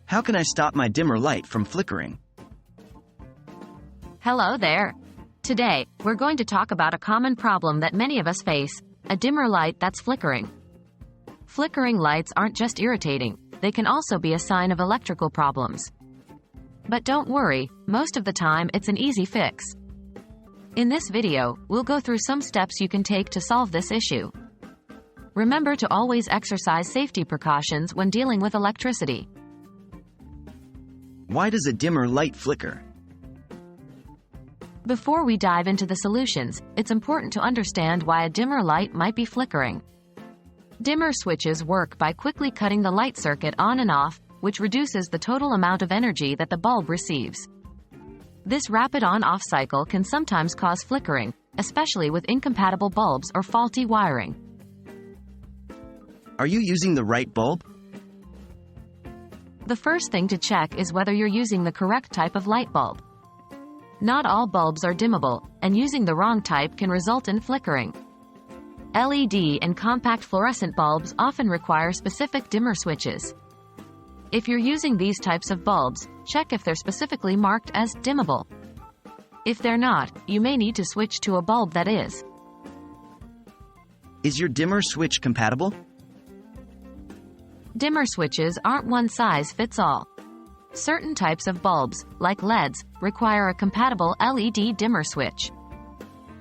How can I stop my dimmer light from flickering? Hello there. Today, we're going to talk about a common problem that many of us face, a dimmer light that's flickering. Flickering lights aren't just irritating, they can also be a sign of electrical problems. But don't worry, most of the time it's an easy fix. In this video, we'll go through some steps you can take to solve this issue. Remember to always exercise safety precautions when dealing with electricity. Why does a dimmer light flicker? Before we dive into the solutions, it's important to understand why a dimmer light might be flickering. Dimmer switches work by quickly cutting the light circuit on and off, which reduces the total amount of energy that the bulb receives. This rapid on-off cycle can sometimes cause flickering, especially with incompatible bulbs or faulty wiring. Are you using the right bulb? The first thing to check is whether you're using the correct type of light bulb. Not all bulbs are dimmable, and using the wrong type can result in flickering. LED and compact fluorescent bulbs often require specific dimmer switches. If you're using these types of bulbs, check if they're specifically marked as dimmable. If they're not, you may need to switch to a bulb that is. Is your dimmer switch compatible? Dimmer switches aren't one size fits all. Certain types of bulbs, like LEDs, require a compatible LED dimmer switch.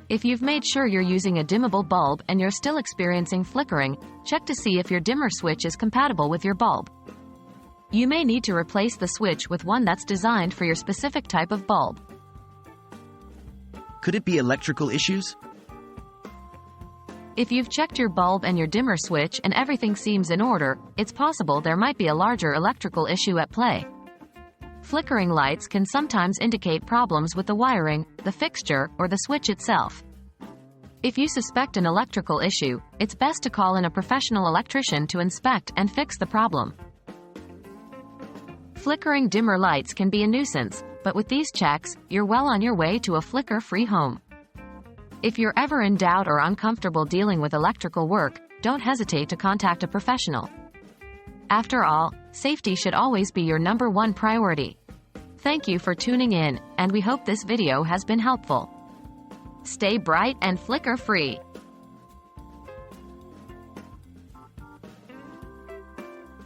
If you've made sure you're using a dimmable bulb and you're still experiencing flickering, check to see if your dimmer switch is compatible with your bulb. You may need to replace the switch with one that's designed for your specific type of bulb. Could it be electrical issues? If you've checked your bulb and your dimmer switch and everything seems in order, it's possible there might be a larger electrical issue at play. Flickering lights can sometimes indicate problems with the wiring, the fixture, or the switch itself. If you suspect an electrical issue, it's best to call in a professional electrician to inspect and fix the problem. Flickering dimmer lights can be a nuisance, but with these checks, you're well on your way to a flicker-free home. If you're ever in doubt or uncomfortable dealing with electrical work, don't hesitate to contact a professional. After all, safety should always be your #1 priority. Thank you for tuning in, and we hope this video has been helpful. Stay bright and flicker-free.